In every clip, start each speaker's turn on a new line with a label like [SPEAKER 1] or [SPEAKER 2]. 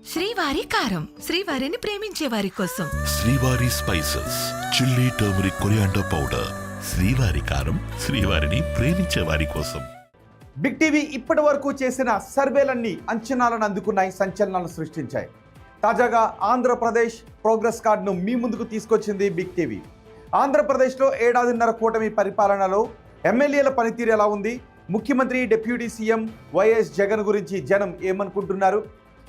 [SPEAKER 1] శ్రీవారి కారం, శ్రీవారిని ప్రేమించే వారి కోసం.
[SPEAKER 2] శ్రీవారి spices, chilli, turmeric, coriander powder. శ్రీవారి కారం, శ్రీవారిని ప్రేమించే వారి కోసం.
[SPEAKER 3] బిగ్ టీవీ ఇప్పటి వరకు చేసిన సర్వేలన్నీ అంచనాలను అందుకున్నాయి, సంచలనాలను సృష్టించాయి. తాజాగా ఆంధ్రప్రదేశ్ ప్రోగ్రెస్ కార్డును మీ ముందుకు తీసుకొచ్చింది బిగ్ టీవీ. ఆంధ్రప్రదేశ్లో ఏడాదిన్నర కూటమి పరిపాలనలో ఎమ్మెల్యేల పనితీరు ఎలా ఉంది, ముఖ్యమంత్రి, డిప్యూటీ సీఎం వైఎస్ జగన్ గురించి జనం ఏమనుకుంటున్నారు,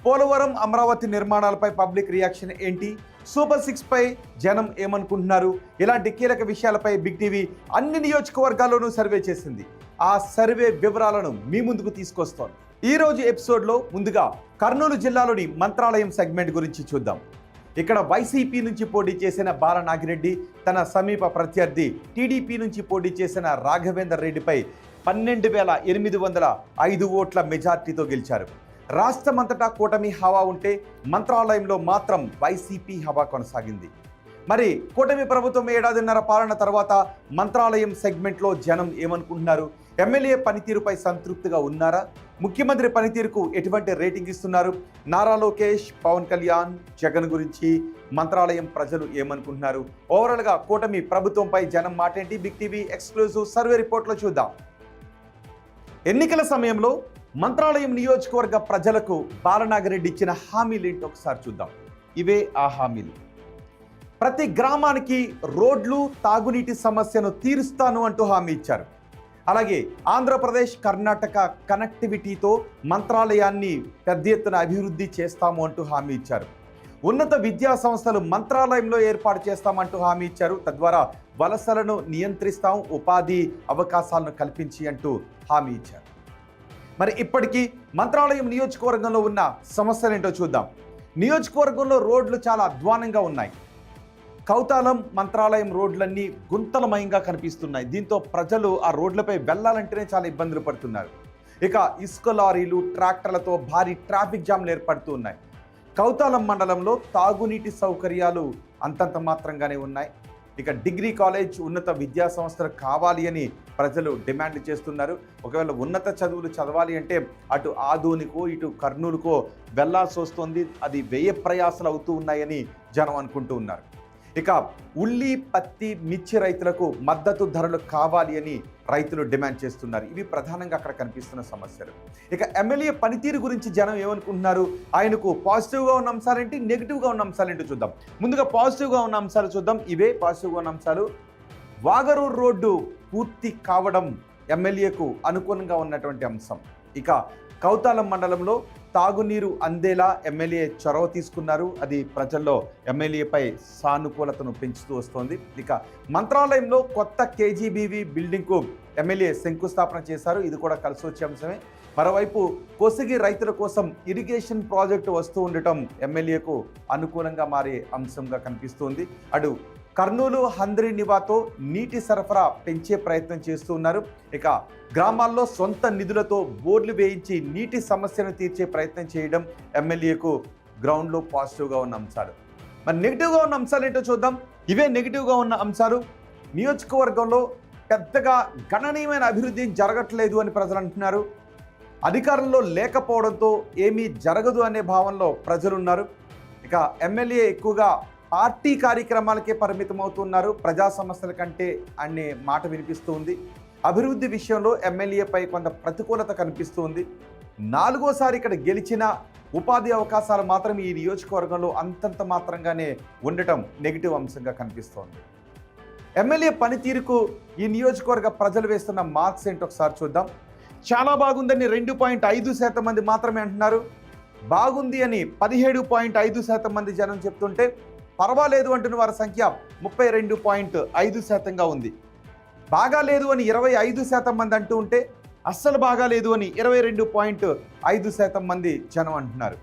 [SPEAKER 3] పోలవరం, అమరావతి నిర్మాణాలపై పబ్లిక్ రియాక్షన్ ఏంటి, సూపర్ 6 పై జనం ఏమనుకుంటున్నారు, ఇలాంటి కీలక విషయాలపై బిగ్ టీవీ అన్ని నియోజకవర్గాల్లోనూ సర్వే చేసింది. ఆ సర్వే వివరాలను మీ ముందుకు తీసుకొస్తోంది. ఈ రోజు ఎపిసోడ్లో ముందుగా కర్నూలు జిల్లాలోని మంత్రాలయం సెగ్మెంట్ గురించి చూద్దాం. ఇక్కడ వైసీపీ నుంచి పోటీ చేసిన బాల నాగిరెడ్డి తన సమీప ప్రత్యర్థి టీడీపీ నుంచి పోటీ చేసిన రాఘవేందర్ రెడ్డిపై 12,805 ఓట్ల మెజార్టీతో గెలిచారు. రాష్ట్రమంతటా కూటమి హవా ఉంటే మంత్రాలయంలో మాత్రం వైసీపీ హవా కొనసాగింది. మరి కూటమి ప్రభుత్వం ఏడాదిన్నర పాలన తర్వాత మంత్రాలయం సెగ్మెంట్లో జనం ఏమనుకుంటున్నారు, ఎమ్మెల్యే పనితీరుపై సంతృప్తిగా ఉన్నారా, ముఖ్యమంత్రి పనితీరుకు ఎటువంటి రేటింగ్ ఇస్తున్నారు, నారా లోకేష్, పవన్ కళ్యాణ్, జగన్ గురించి మంత్రాలయం ప్రజలు ఏమనుకుంటున్నారు, ఓవరాల్గా కూటమి ప్రభుత్వంపై జనం మాటేంటి, బిగ్ టీవీ ఎక్స్క్లూజివ్ సర్వే రిపోర్ట్లో చూద్దాం. ఎన్నికల సమయంలో మంత్రాలయం నియోజకవర్గ ప్రజలకు బాలనాగిరెడ్డి ఇచ్చిన హామీలు ఏంటో ఒకసారి చూద్దాం. ఇవే ఆ హామీలు. ప్రతి గ్రామానికి రోడ్లు, తాగునీటి సమస్యను తీరుస్తాను అంటూ హామీ ఇచ్చారు. అలాగే ఆంధ్రప్రదేశ్, కర్ణాటక కనెక్టివిటీతో మంత్రాలయాన్ని పెద్ద ఎత్తున అభివృద్ధి చేస్తాము అంటూ హామీ ఇచ్చారు. ఉన్నత విద్యా సంస్థలు మంత్రాలయంలో ఏర్పాటు చేస్తామంటూ హామీ ఇచ్చారు. తద్వారా వలసలను నియంత్రిస్తాం, ఉపాధి అవకాశాలను కల్పించి అంటూ హామీ ఇచ్చారు. మరి ఇప్పటికీ మంత్రాలయం నియోజకవర్గంలో ఉన్న సమస్యలు ఏంటో చూద్దాం. నియోజకవర్గంలో రోడ్లు చాలా అధ్వానంగా ఉన్నాయి. కౌతాలం, మంత్రాలయం రోడ్లన్నీ గుంతలమయంగా కనిపిస్తున్నాయి. దీంతో ప్రజలు ఆ రోడ్లపై వెళ్ళాలంటేనే చాలా ఇబ్బందులు పడుతున్నారు. ఇక ఇసుక లారీలు, ట్రాక్టర్లతో భారీ ట్రాఫిక్ జామ్లు ఏర్పడుతూ ఉన్నాయి. కౌతాలం మండలంలో తాగునీటి సౌకర్యాలు అంతంత మాత్రంగానే ఉన్నాయి. ఇక డిగ్రీ కాలేజ్, ఉన్నత విద్యా సంస్థలు కావాలి అని ప్రజలు డిమాండ్ చేస్తున్నారు. ఒకవేళ ఉన్నత చదువులు చదవాలి అంటే అటు ఆదోనికో ఇటు కర్నూలుకో వెళ్లాల్సి వస్తుంది. అది వ్యయ ప్రయాసాలు అవుతూ ఉన్నాయని జనం అనుకుంటూ ఉన్నారు. ఇక ఉల్లి, పత్తి, మిర్చి రైతులకు మద్దతు ధరలు కావాలి అని రైతులు డిమాండ్ చేస్తున్నారు. ఇవి ప్రధానంగా అక్కడ కనిపిస్తున్న సమస్యలు. ఇక ఎమ్మెల్యే పనితీరు గురించి జనం ఏమనుకుంటున్నారు, ఆయనకు పాజిటివ్గా ఉన్న అంశాలేంటి, నెగిటివ్గా ఉన్న అంశాలేంటో చూద్దాం. ముందుగా పాజిటివ్గా ఉన్న అంశాలు చూద్దాం. ఇవే పాజిటివ్గా ఉన్న అంశాలు. వాగరూరు రోడ్డు పూర్తి కావడం ఎమ్మెల్యేకు అనుకూలంగా ఉన్నటువంటి అంశం. ఇక కౌతాలం మండలంలో తాగునీరు అందేలా ఎమ్మెల్యే చొరవ తీసుకున్నారు. అది ప్రజల్లో ఎమ్మెల్యేపై సానుకూలతను పెంచుతూ వస్తోంది. ఇక మంత్రాలయంలో కొత్త కేజీబీవీ బిల్డింగ్కు ఎమ్మెల్యే శంకుస్థాపన చేశారు. ఇది కూడా కలిసి వచ్చే అంశమే. మరోవైపు కొసిగి రైతుల కోసం ఇరిగేషన్ ప్రాజెక్టు వస్తూ ఉండటం ఎమ్మెల్యేకు అనుకూలంగా మారే అంశంగా కనిపిస్తోంది. అటు కర్నూలు, హంద్రీనివాతో నీటి సరఫరా పెంచే ప్రయత్నం చేస్తూ ఉన్నారు. ఇక గ్రామాల్లో సొంత నిధులతో బోర్లు వేయించి నీటి సమస్యను తీర్చే ప్రయత్నం చేయడం ఎమ్మెల్యేకు గ్రౌండ్లో పాజిటివ్గా ఉన్న అంశాలు. మరి నెగిటివ్గా ఉన్న అంశాలు ఏంటో చూద్దాం. ఇవే నెగిటివ్గా ఉన్న అంశాలు. నియోజకవర్గంలో పెద్దగా గణనీయమైన అభివృద్ధి జరగట్లేదు అని ప్రజలు అంటున్నారు. అధికారంలో లేకపోవడంతో ఏమీ జరగదు అనే భావనలో ప్రజలున్నారు. ఇక ఎమ్మెల్యే ఎక్కువగా పార్టీ కార్యక్రమాలకే పరిమితం అవుతున్నారు, ప్రజా సమస్యల కంటే అనే మాట వినిపిస్తూ ఉంది. అభివృద్ధి విషయంలో ఎమ్మెల్యేపై కొంత ప్రతికూలత కనిపిస్తూ ఉంది. 4వ సారి ఇక్కడ గెలిచిన ఉపాధి అవకాశాలు మాత్రం ఈ నియోజకవర్గంలో అంతంత మాత్రంగానే ఉండటం నెగిటివ్ అంశంగా కనిపిస్తోంది. ఎమ్మెల్యే పనితీరుకు ఈ నియోజకవర్గ ప్రజలు వేస్తున్న మార్క్స్ ఏంటో ఒకసారి చూద్దాం. చాలా బాగుందని 2.5% మంది మాత్రమే అంటున్నారు. బాగుంది అని 17.5% మంది జనం చెప్తుంటే పర్వాలేదు అంటున్న వారి సంఖ్య 32.5%గా ఉంది. బాగా లేదు అని 25% మంది అంటూ ఉంటే అస్సలు బాగా లేదు అని 22.5% మంది జనం అంటున్నారు.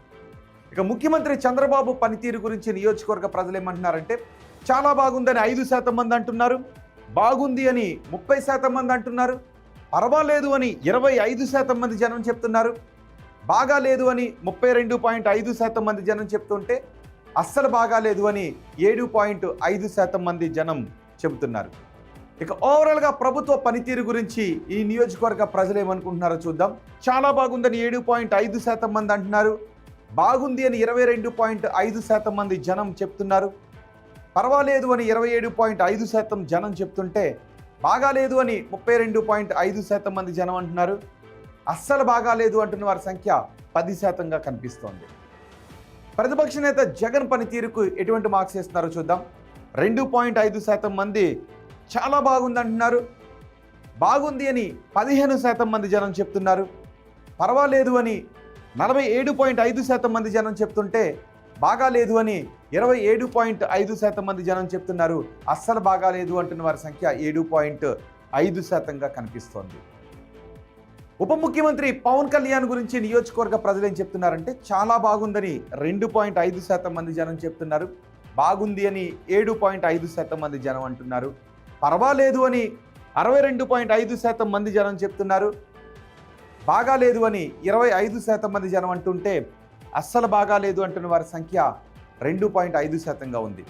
[SPEAKER 3] ఇక ముఖ్యమంత్రి చంద్రబాబు పనితీరు గురించి నియోజకవర్గ ప్రజలు ఏమంటున్నారంటే చాలా బాగుందని 5% మంది అంటున్నారు, బాగుంది అని 30% మంది అంటున్నారు, పర్వాలేదు అని 25% మంది జనం చెప్తున్నారు, బాగా లేదు అని 32.5% మంది జనం చెప్తుంటే అస్సలు బాగాలేదు అని 7.5% మంది జనం చెబుతున్నారు. ఇక ఓవరాల్గా ప్రభుత్వ పనితీరు గురించి ఈ నియోజకవర్గ ప్రజలు ఏమనుకుంటున్నారో చూద్దాం. చాలా బాగుందని 7.5% మంది అంటున్నారు, బాగుంది అని 22.5% మంది జనం చెప్తున్నారు. పర్వాలేదు అని 27.5% జనం చెప్తుంటే బాగాలేదు అని 32.5% మంది జనం అంటున్నారు. అస్సలు బాగాలేదు అంటున్న వారి సంఖ్య 10%గా కనిపిస్తోంది. ప్రతిపక్ష నేత జగన్ పనితీరుకు ఎటువంటి మార్క్స్ ఇస్తున్నారో చూద్దాం. 2.5% మంది చాలా బాగుంది అంటున్నారు. బాగుంది అని 15% మంది జనం చెప్తున్నారు. పర్వాలేదు అని 47.5% మంది జనం చెప్తుంటే బాగాలేదు అని 27.5% మంది జనం చెప్తున్నారు. అస్సలు బాగాలేదు అంటున్న వారి సంఖ్య 7.5%గా కనిపిస్తోంది. ఉప ముఖ్యమంత్రి పవన్ కళ్యాణ్ గురించి నియోజకవర్గ ప్రజలు ఏం చెప్తున్నారంటే చాలా బాగుందని 2.5% మంది జనం చెప్తున్నారు. బాగుంది అని 7.5% మంది జనం అంటున్నారు. పర్వాలేదు అని 62.5% మంది జనం చెప్తున్నారు. బాగాలేదు అని 25% మంది జనం అంటుంటే అస్సలు బాగాలేదు అంటున్న వారి సంఖ్య 2.5%గా ఉంది.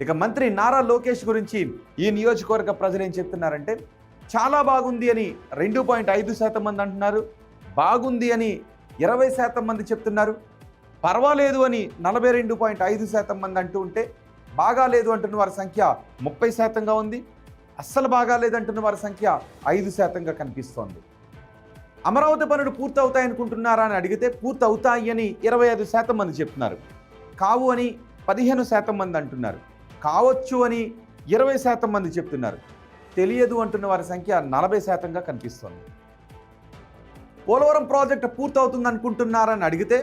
[SPEAKER 3] ఇక మంత్రి నారా లోకేష్ గురించి ఈ నియోజకవర్గ ప్రజలు ఏం చెప్తున్నారంటే చాలా బాగుంది అని 2.5% మంది అంటున్నారు. బాగుంది అని 20% మంది చెప్తున్నారు. పర్వాలేదు అని 42.5% మంది అంటూ ఉంటే బాగాలేదు అంటున్న వారి సంఖ్య 30%గా ఉంది. అస్సలు బాగాలేదు అంటున్న వారి సంఖ్య 5%గా కనిపిస్తోంది. అమరావతి పనులు పూర్తవుతాయనుకుంటున్నారా అని అడిగితే పూర్తవుతాయి అని 25% మంది చెప్తున్నారు. కావు అని 15% మంది అంటున్నారు. కావచ్చు అని 20% మంది చెప్తున్నారు. తెలియదు అంటున్న వారి సంఖ్య 40%గా కనిపిస్తోంది. పోలవరం ప్రాజెక్టు పూర్తవుతుంది అనుకుంటున్నారని అడిగితే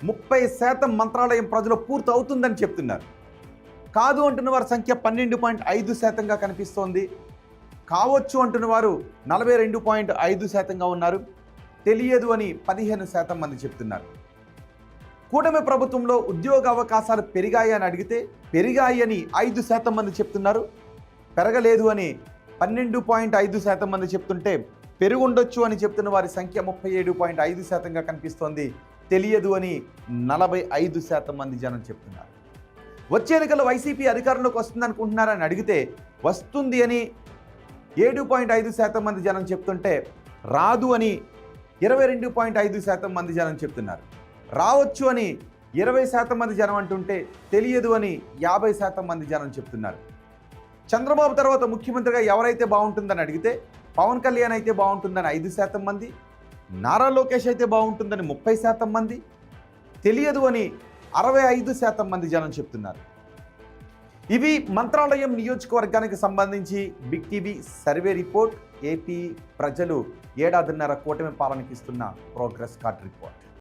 [SPEAKER 3] 30% మంత్రాలయం ప్రజలు పూర్తవుతుందని చెప్తున్నారు. కాదు అంటున్న వారి సంఖ్య 12.5%గా కనిపిస్తోంది. కావచ్చు అంటున్న వారు 42.5%గా ఉన్నారు. తెలియదు అని 15% మంది చెప్తున్నారు. కూటమి ప్రభుత్వంలో ఉద్యోగ అవకాశాలు పెరిగాయి అని అడిగితే పెరిగాయి అని 5% మంది చెప్తున్నారు. పెరగలేదు అని 12.5% మంది చెప్తుంటే పెరుగుండొచ్చు అని చెప్తున్న వారి సంఖ్య 37.5%గా కనిపిస్తోంది. తెలియదు అని 45% మంది జనం చెప్తున్నారు. వచ్చే ఎన్నికల్లో వైసీపీ అధికారంలోకి వస్తుంది అనుకుంటున్నారని అడిగితే వస్తుంది అని 7.5% మంది జనం చెప్తుంటే రాదు అని 22.5% మంది జనం చెప్తున్నారు. రావచ్చు అని 20% మంది జనం అంటుంటే తెలియదు అని 50% మంది జనం చెప్తున్నారు. చంద్రబాబు తర్వాత ముఖ్యమంత్రిగా ఎవరైతే బాగుంటుందని అడిగితే పవన్ కళ్యాణ్ అయితే బాగుంటుందని 5% మంది, నారా లోకేష్ అయితే బాగుంటుందని 30% మంది, తెలియదు అని 65% మంది జనం చెప్తున్నారు. ఇవి మంత్రాలయం నియోజకవర్గానికి సంబంధించి big TV survey report. AP ప్రజలు 7.5 కూటమి పాలనకి ఇస్తున్న ప్రోగ్రెస్ కార్డ్ రిపోర్ట్.